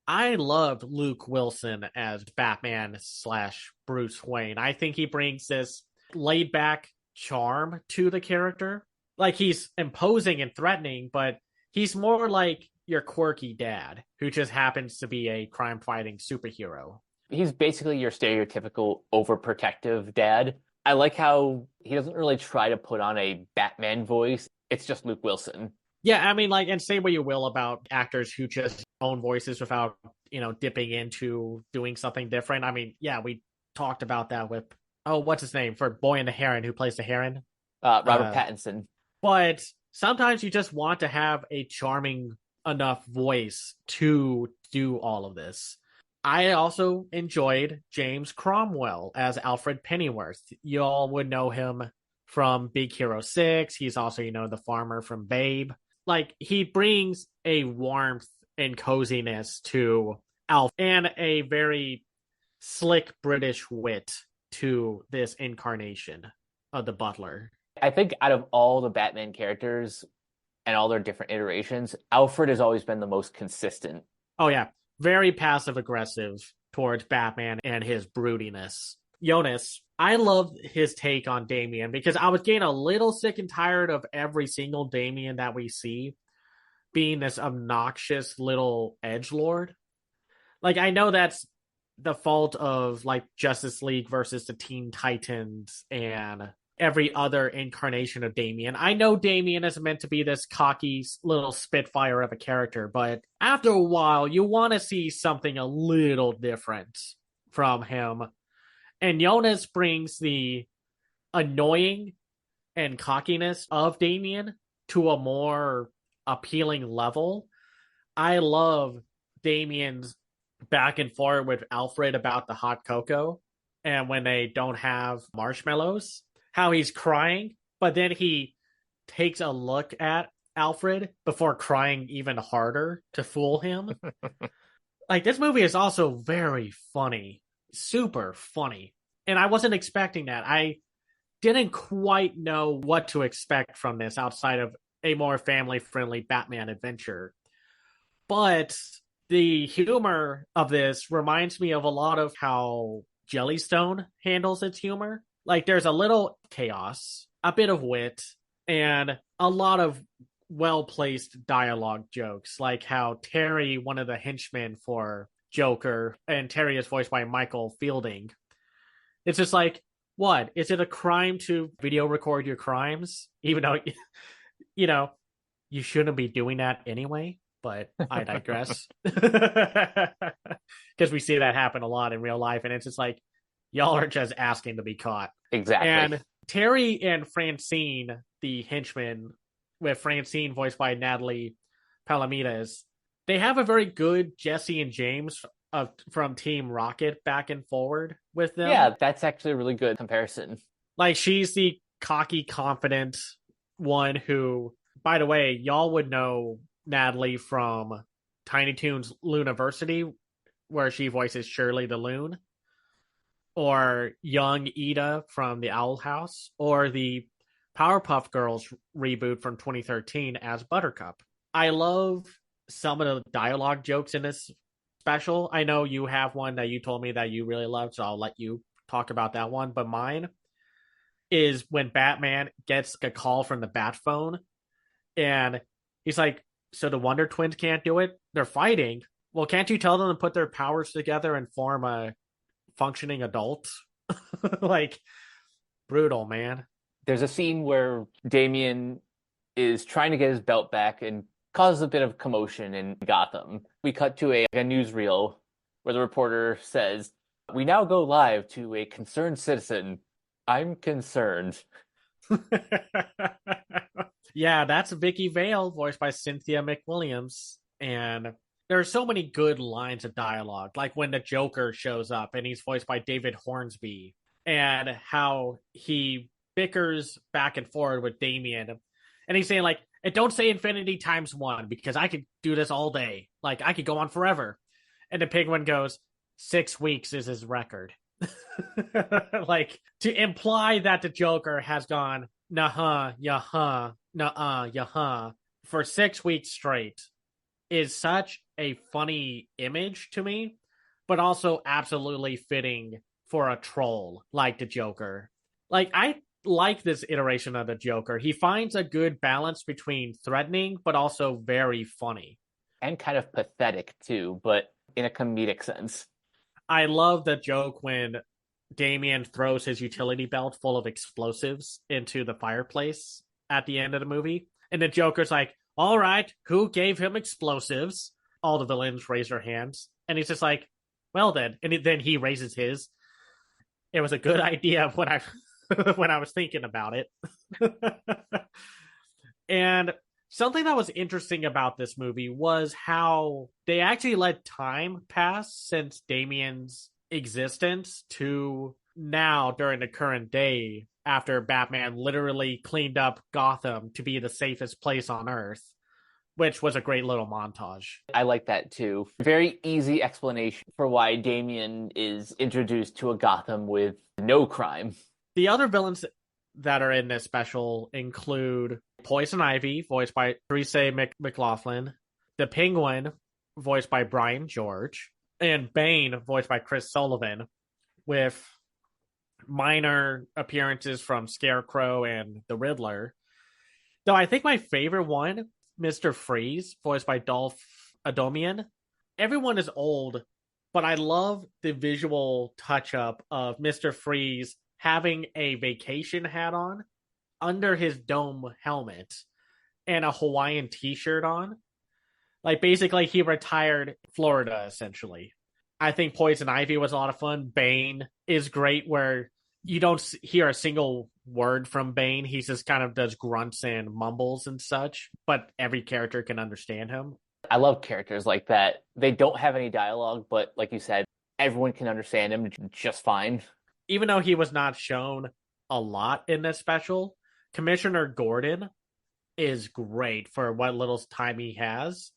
I loved Luke Wilson as Batman slash Bruce Wayne. I think he brings this laid back charm to the character. Like he's imposing and threatening, but he's more like your quirky dad who just happens to be a crime fighting superhero. He's basically your stereotypical overprotective dad. I like how he doesn't really try to put on a Batman voice. It's just Luke Wilson. Yeah, I mean, like, and say what you will about actors who just own voices without, dipping into doing something different. I mean, yeah, we talked about that with, oh, what's his name for Boy and the Heron, who plays the Heron? Robert Pattinson. But sometimes you just want to have a charming enough voice to do all of this. I also enjoyed James Cromwell as Alfred Pennyworth. You all would know him from Big Hero 6. He's also, the farmer from Babe. Like, he brings a warmth and coziness to Alf and a very slick British wit to this incarnation of the Butler. I think out of all the Batman characters and all their different iterations, Alfred has always been the most consistent. Oh, yeah. Very passive aggressive towards Batman and his broodiness. Jonas, I loved his take on Damian because I was getting a little sick and tired of every single Damian that we see being this obnoxious little edgelord. Like, I know that's the fault of like Justice League versus the Teen Titans and every other incarnation of Damian. I know Damian is meant to be this cocky little spitfire of a character, but after a while, you want to see something a little different from him. And Jonas brings the annoying and cockiness of Damian to a more appealing level. I love Damian's back and forth with Alfred about the hot cocoa and when they don't have marshmallows, how he's crying, but then he takes a look at Alfred before crying even harder to fool him. Like, this movie is also very funny, super funny. And I wasn't expecting that. I didn't quite know what to expect from this outside of a more family-friendly Batman adventure. But the humor of this reminds me of a lot of how Jellystone handles its humor. Like, there's a little chaos, a bit of wit, and a lot of well-placed dialogue jokes, like how Terry, one of the henchmen for Joker, and Terry is voiced by Michael Fielding. It's just like, what? Is it a crime to video record your crimes? Even though, you shouldn't be doing that anyway, but I digress. Because we see that happen a lot in real life, and it's just like, y'all are just asking to be caught. Exactly. And Terry and Francine, the henchman, with Francine voiced by Natalie Palamides, they have a very good Jesse and James from Team Rocket back and forward with them. Yeah, that's actually a really good comparison. Like, she's the cocky, confident one who, by the way, y'all would know Natalie from Tiny Toons Looniversity, where she voices Shirley the Loon, or young Ida from the Owl House, or the Powerpuff Girls reboot from 2013 as Buttercup. I love some of the dialogue jokes in this special. I know you have one that you told me that you really loved, so I'll let you talk about that one. But mine is when Batman gets a call from the Bat phone, and he's like, so the Wonder Twins can't do it? They're fighting. Well, can't you tell them to put their powers together and form a functioning adult? Like, brutal, man. There's a scene where Damien is trying to get his belt back and causes a bit of commotion in Gotham. We cut to a newsreel where the reporter says, "We now go live to a concerned citizen. I'm concerned." Yeah, that's Vicky Vale, voiced by Cynthia McWilliams. And there are so many good lines of dialogue, like when the Joker shows up and he's voiced by David Hornsby, and how he bickers back and forth with Damien. And he's saying, like, and don't say infinity times one because I could do this all day. Like, I could go on forever. And the Penguin goes, 6 weeks is his record. Like, to imply that the Joker has gone, nah, yeah, nah, yeah, for 6 weeks straight is such a funny image to me, but also absolutely fitting for a troll like the Joker. Like, I like this iteration of the Joker. He finds a good balance between threatening, but also very funny. And kind of pathetic too, but in a comedic sense. I love the joke when Damien throws his utility belt full of explosives into the fireplace at the end of the movie. And the Joker's like, all right, who gave him explosives? All the villains raise their hands. And he's just like, well then. And then he raises his. It was a good idea when I when I was thinking about it. And something that was interesting about this movie was how they actually let time pass since Damien's existence to now during the current day after Batman literally cleaned up Gotham to be the safest place on Earth, which was a great little montage. I like that too. Very easy explanation for why Damien is introduced to a Gotham with no crime. The other villains that are in this special include Poison Ivy, voiced by Theresa McLaughlin, the Penguin, voiced by Brian George, and Bane, voiced by Chris Sullivan, with minor appearances from Scarecrow and the Riddler. Though I think my favorite one, Mr. Freeze, voiced by Dolph Adomian. Everyone is old, but I love the visual touch-up of Mr. Freeze having a vacation hat on under his dome helmet and a Hawaiian t-shirt on. Like, basically, he retired Florida, essentially. I think Poison Ivy was a lot of fun. Bane is great, where you don't hear a single word from Bane. He just kind of does grunts and mumbles and such, but every character can understand him. I love characters like that. They don't have any dialogue, but like you said, everyone can understand him just fine. Even though he was not shown a lot in this special, Commissioner Gordon is great for what little time he has.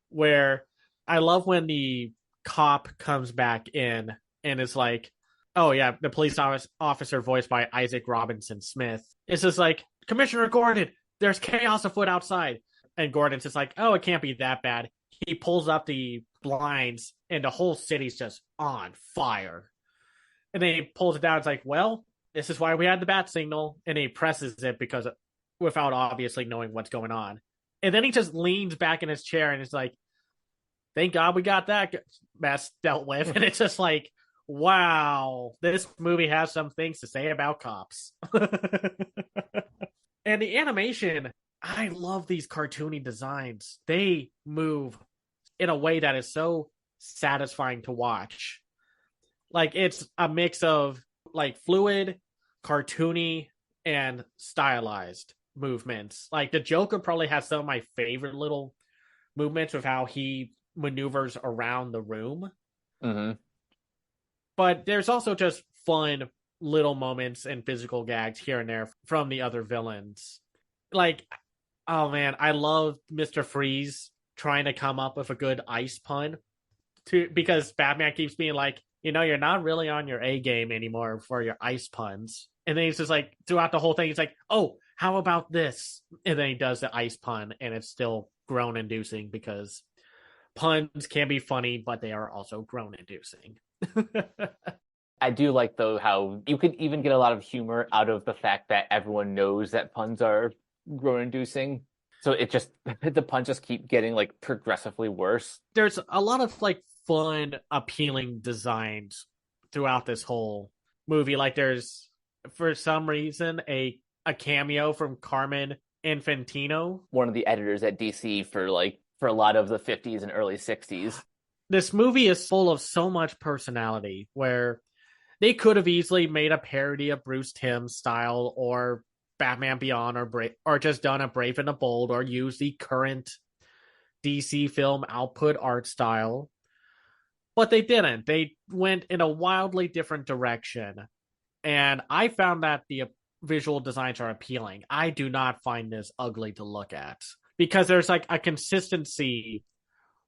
Where I love when the cop comes back in and it's like, oh yeah, the police officer voiced by Isaac Robinson Smith. It's just like, Commissioner Gordon, there's chaos afoot outside. And Gordon's just like, oh, it can't be that bad. He pulls up the blinds and the whole city's just on fire. And then he pulls it down. It's like, well, this is why we had the bat signal. And he presses it because without obviously knowing what's going on. And then he just leans back in his chair and it's like, thank God we got that mess dealt with. And it's just like, wow, this movie has some things to say about cops. And the animation, I love these cartoony designs. They move in a way that is so satisfying to watch. Like, it's a mix of like fluid, cartoony, and stylized movements. Like, the Joker probably has some of my favorite little movements with how he maneuvers around the room. Mm-hmm. But there's also just fun little moments and physical gags here and there from the other villains. Like, oh man, I love Mr. Freeze trying to come up with a good ice pun because Batman keeps being like, you know, you're not really on your A game anymore for your ice puns. And then he's just like, throughout the whole thing, he's like, oh, how about this? And then he does the ice pun, and it's still groan inducing because puns can be funny, but they are also groan inducing. I do like, though, how you can even get a lot of humor out of the fact that everyone knows that puns are groan inducing. So it just the punches keep getting like progressively worse. There's a lot of like fun, appealing designs throughout this whole movie. Like there's for some reason a cameo from Carmen Infantino. One of the editors at DC for a lot of the 50s and early 60s. This movie is full of so much personality where they could have easily made a parody of Bruce Timm style or Batman Beyond or just done a Brave and the Bold or use the current DC film output art style. But they didn't. They went in a wildly different direction. And I found that the visual designs are appealing. I do not find this ugly to look at because there's like a consistency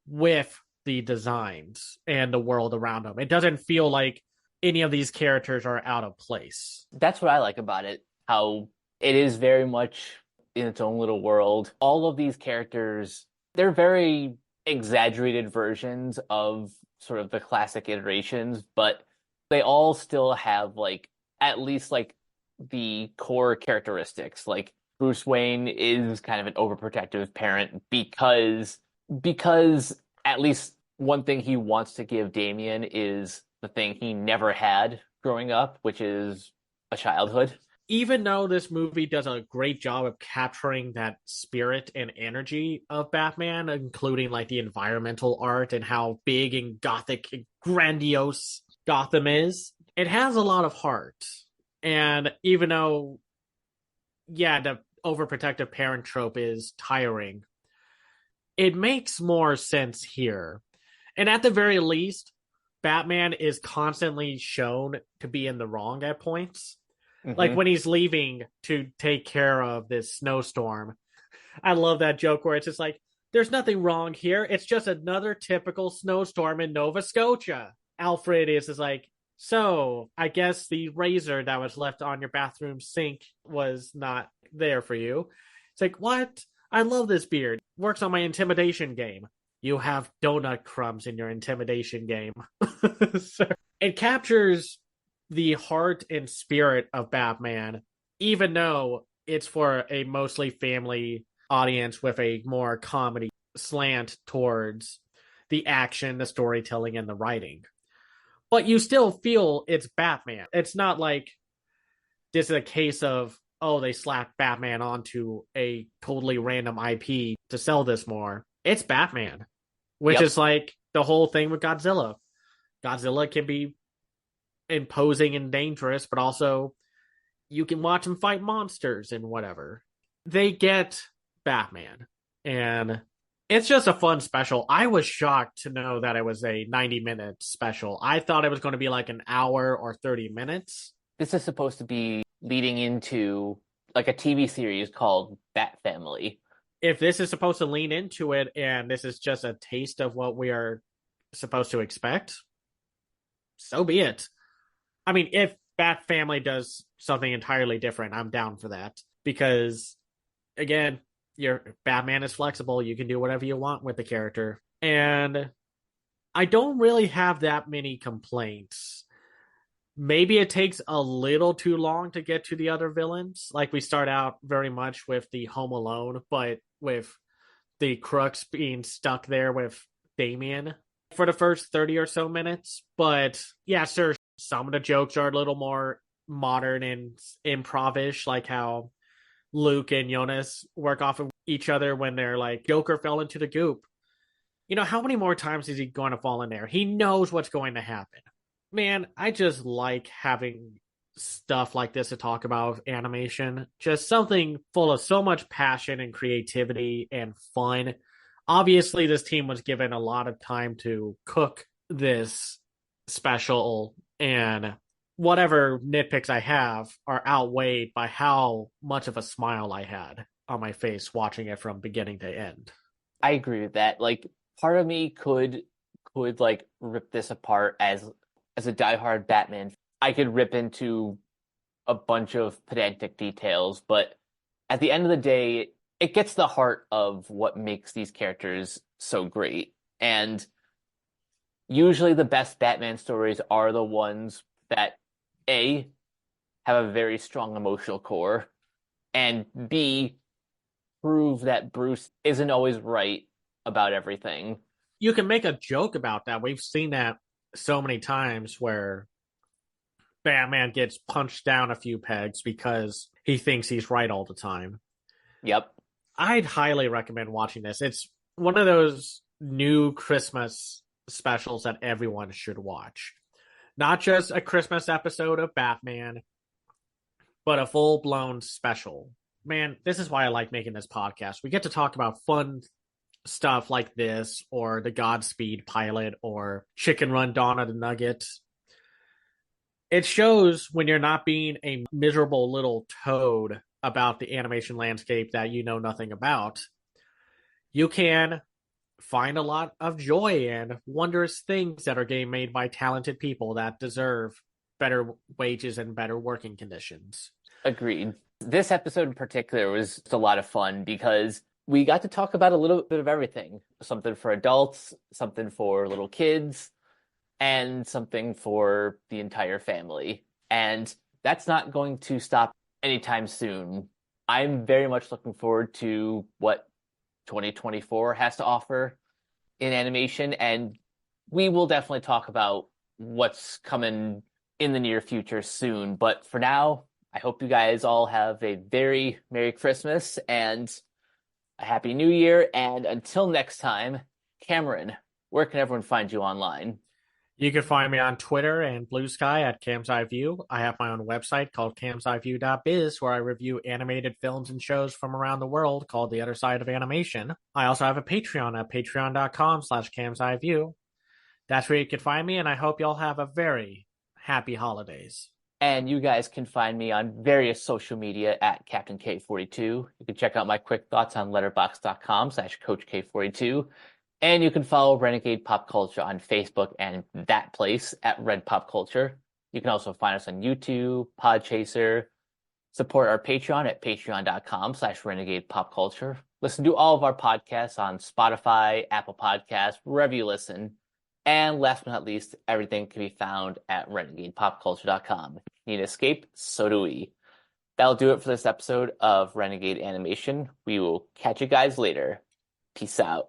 with the designs and the world around them. It doesn't feel like any of these characters are out of place. That's what I like about it. How it is very much in its own little world. All of these characters, they're very exaggerated versions of sort of the classic iterations, but they all still have like at least like the core characteristics. Like Bruce Wayne is kind of an overprotective parent because at least one thing he wants to give Damian is the thing he never had growing up, which is a childhood. Even though this movie does a great job of capturing that spirit and energy of Batman, including like the environmental art and how big and gothic and grandiose Gotham is, it has a lot of heart. And even though, yeah, the overprotective parent trope is tiring, it makes more sense here. And at the very least, Batman is constantly shown to be in the wrong at points. Like when he's leaving to take care of this snowstorm. I love that joke where it's just like, there's nothing wrong here. It's just another typical snowstorm in Nova Scotia. Alfred is like, so I guess the razor that was left on your bathroom sink was not there for you. It's like, what? I love this beard. Works on my intimidation game. You have donut crumbs in your intimidation game. So, it captures the heart and spirit of Batman, even though it's for a mostly family audience with a more comedy slant towards the action, the storytelling, and the writing. But you still feel it's Batman. It's not like this is a case of, oh, they slapped Batman onto a totally random IP to sell this more. It's Batman, which is like the whole thing with Godzilla. Godzilla can be imposing and dangerous, but also you can watch him fight monsters and whatever. They get Batman, and it's just a fun special. I was shocked to know that it was a 90-minute special. I thought it was going to be like an hour or 30 minutes. This is supposed to be leading into like a TV series called Bat Family. If this is supposed to lean into it and this is just a taste of what we are supposed to expect, so be it. I mean, if Bat Family does something entirely different, I'm down for that. Because, again, your Batman is flexible. You can do whatever you want with the character. And I don't really have that many complaints. Maybe it takes a little too long to get to the other villains. Like we start out very much with the Home Alone, but with the crooks being stuck there with Damian for the first 30 or so minutes. But yeah, sure, some of the jokes are a little more modern and improv-ish, like how Luke and Jonas work off of each other when they're like, Joker fell into the goop. You know, how many more times is he going to fall in there? He knows what's going to happen. Man, I just like having stuff like this to talk about with animation. Just something full of so much passion and creativity and fun. Obviously, this team was given a lot of time to cook this special, and whatever nitpicks I have are outweighed by how much of a smile I had on my face watching it from beginning to end. I agree with that. Like, part of me could like rip this apart as a diehard Batman. I could rip into a bunch of pedantic details, but at the end of the day, it gets the heart of what makes these characters so great. And usually the best Batman stories are the ones that A, have a very strong emotional core, and B, prove that Bruce isn't always right about everything. You can make a joke about that. We've seen that so many times where Batman gets punched down a few pegs because he thinks he's right all the time. Yep. I'd highly recommend watching this. It's one of those new Christmas specials that everyone should watch. Not just a Christmas episode of Batman, but a full blown special. Man, this is why I like making this podcast. We get to talk about fun stuff like this, or the Godspeed pilot, or Chicken Run Dawn of the Nugget. It shows when you're not being a miserable little toad about the animation landscape that you know nothing about. You can find a lot of joy and wondrous things that are getting made by talented people that deserve better wages and better working conditions. Agreed. This episode in particular was just a lot of fun because we got to talk about a little bit of everything. Something for adults, something for little kids, and something for the entire family. And that's not going to stop anytime soon. I'm very much looking forward to what 2024 has to offer in animation, and we will definitely talk about what's coming in the near future soon. But for now, I hope you guys all have a very Merry Christmas and a Happy New Year. And until next time, Cameron, where can everyone find you online? You can find me on Twitter and Blue Sky at Cam's Eye View. I have my own website called camseyeview.biz where I review animated films and shows from around the world called The Other Side of Animation. I also have a Patreon at patreon.com/camseyeview. That's where you can find me, and I hope y'all have a very happy holidays. And you guys can find me on various social media at Captain K42. You can check out my quick thoughts on letterboxd.com/CoachK42. And you can follow Renegade Pop Culture on Facebook and that place at Red Pop Culture. You can also find us on YouTube, Podchaser. Support our Patreon at patreon.com/Renegade Pop Culture. Listen to all of our podcasts on Spotify, Apple Podcasts, wherever you listen. And last but not least, everything can be found at renegadepopculture.com. Need an escape? So do we. That'll do it for this episode of Renegade Animation. We will catch you guys later. Peace out.